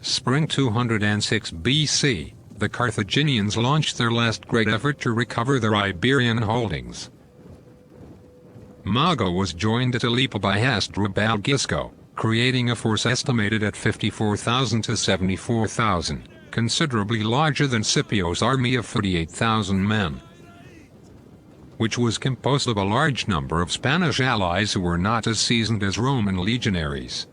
Spring 206 BC, the Carthaginians launched their last great effort to recover their Iberian holdings. Mago was joined at Ilipa by Hasdrubal Gisco, creating a force estimated at 54,000 to 74,000, considerably larger than Scipio's army of 48,000 men, which was composed of a large number of Spanish allies who were not as seasoned as Roman legionaries.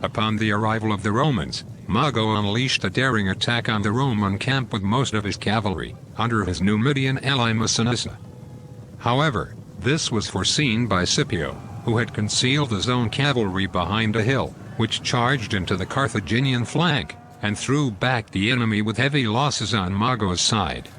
Upon the arrival of the Romans, Mago unleashed a daring attack on the Roman camp with most of his cavalry, under his Numidian ally Massinissa. However, this was foreseen by Scipio, who had concealed his own cavalry behind a hill, which charged into the Carthaginian flank, and threw back the enemy with heavy losses on Mago's side.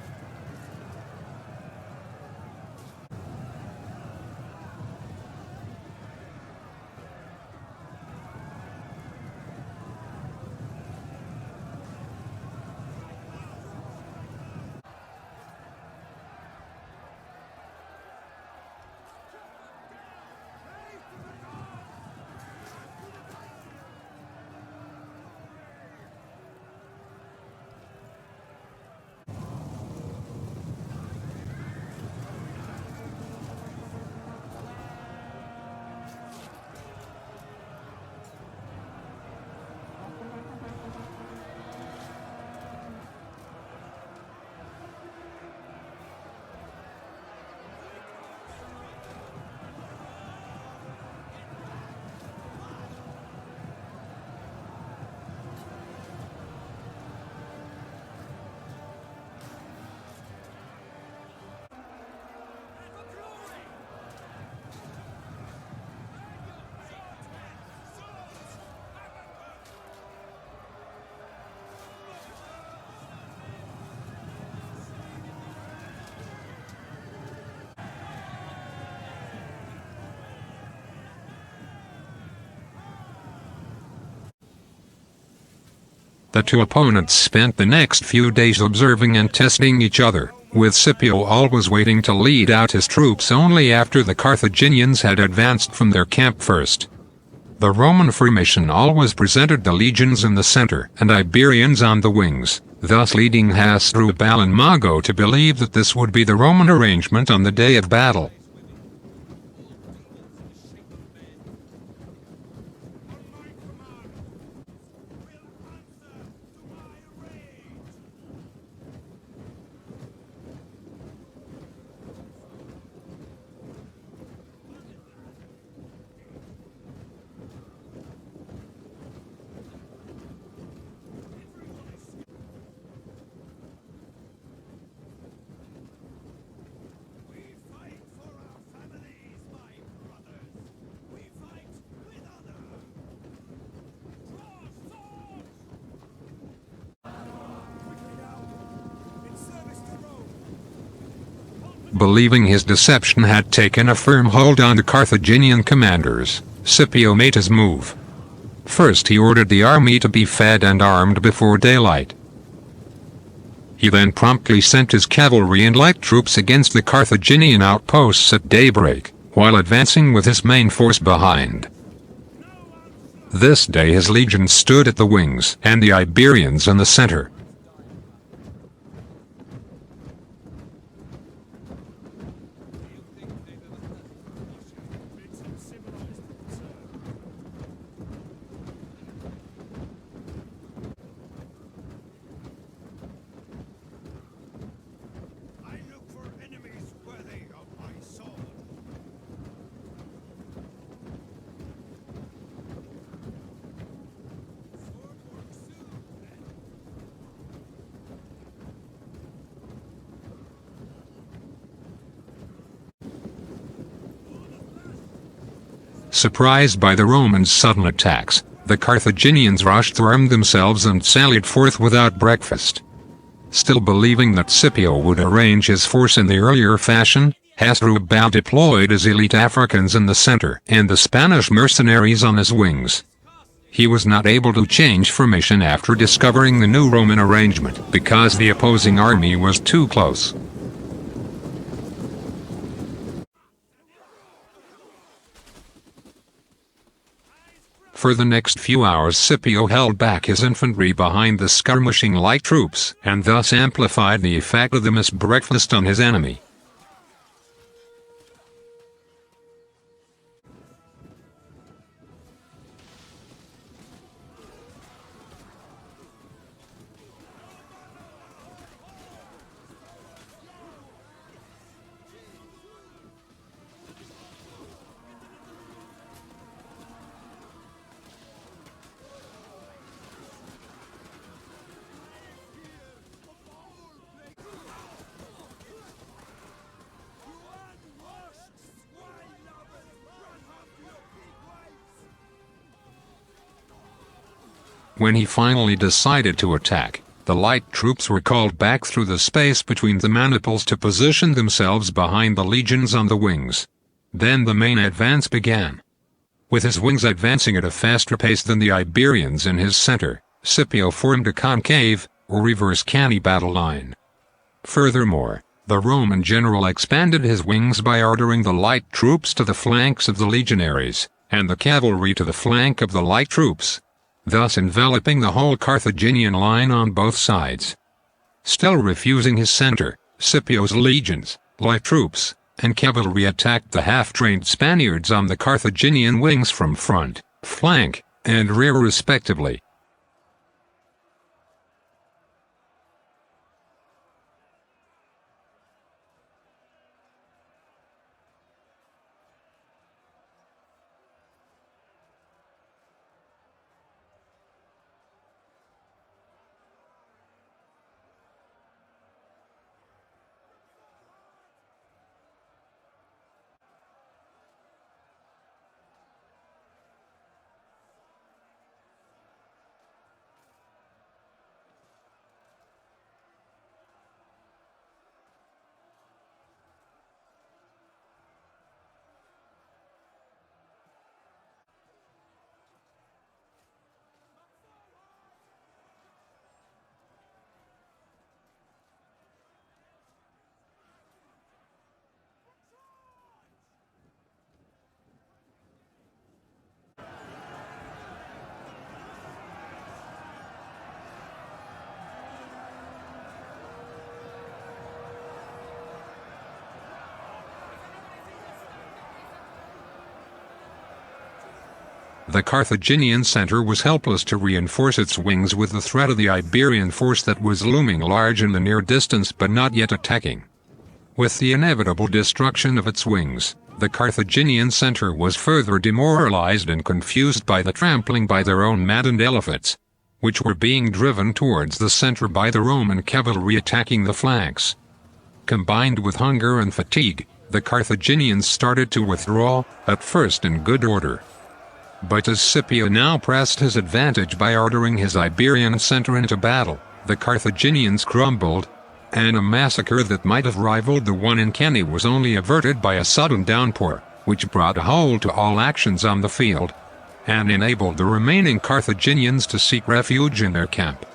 The two opponents spent the next few days observing and testing each other, with Scipio always waiting to lead out his troops only after the Carthaginians had advanced from their camp first. The Roman formation always presented the legions in the center and Iberians on the wings, thus leading Hasdrubal and Mago to believe that this would be the Roman arrangement on the day of battle. Believing his deception had taken a firm hold on the Carthaginian commanders, Scipio made his move. First he ordered the army to be fed and armed before daylight. He then promptly sent his cavalry and light troops against the Carthaginian outposts at daybreak, while advancing with his main force behind. This day his legions stood at the wings and the Iberians in the center. Surprised by the Romans' sudden attacks, the Carthaginians rushed to arm themselves and sallied forth without breakfast. Still believing that Scipio would arrange his force in the earlier fashion, Hasdrubal deployed his elite Africans in the center and the Spanish mercenaries on his wings. He was not able to change formation after discovering the new Roman arrangement because the opposing army was too close. For the next few hours Scipio held back his infantry behind the skirmishing light troops and thus amplified the effect of the missed breakfast on his enemy. When he finally decided to attack, the light troops were called back through the space between the maniples to position themselves behind the legions on the wings. Then the main advance began. With his wings advancing at a faster pace than the Iberians in his center, Scipio formed a concave, or reverse canny battle line. Furthermore, the Roman general expanded his wings by ordering the light troops to the flanks of the legionaries, and the cavalry to the flank of the light troops, thus enveloping the whole Carthaginian line on both sides. Still refusing his center, Scipio's legions, light troops, and cavalry attacked the half-trained Spaniards on the Carthaginian wings from front, flank, and rear respectively. The Carthaginian center was helpless to reinforce its wings with the threat of the Iberian force that was looming large in the near distance but not yet attacking. With the inevitable destruction of its wings, the Carthaginian center was further demoralized and confused by the trampling by their own maddened elephants, which were being driven towards the center by the Roman cavalry attacking the flanks. Combined with hunger and fatigue, the Carthaginians started to withdraw, at first in good order. But as Scipio now pressed his advantage by ordering his Iberian center into battle, the Carthaginians crumbled, and a massacre that might have rivaled the one in Cannae was only averted by a sudden downpour, which brought a halt to all actions on the field, and enabled the remaining Carthaginians to seek refuge in their camp.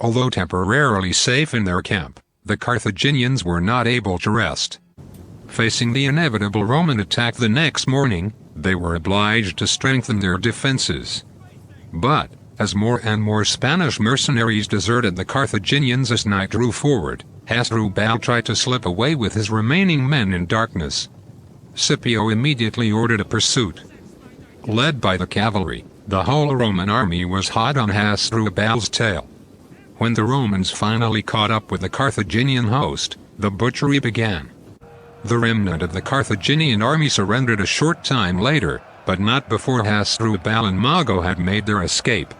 Although temporarily safe in their camp, the Carthaginians were not able to rest. Facing the inevitable Roman attack the next morning, they were obliged to strengthen their defenses. But, as more and more Spanish mercenaries deserted the Carthaginians as night drew forward, Hasdrubal tried to slip away with his remaining men in darkness. Scipio immediately ordered a pursuit. Led by the cavalry, the whole Roman army was hot on Hasdrubal's tail. When the Romans finally caught up with the Carthaginian host, the butchery began. The remnant of the Carthaginian army surrendered a short time later, but not before Hasdrubal and Mago had made their escape.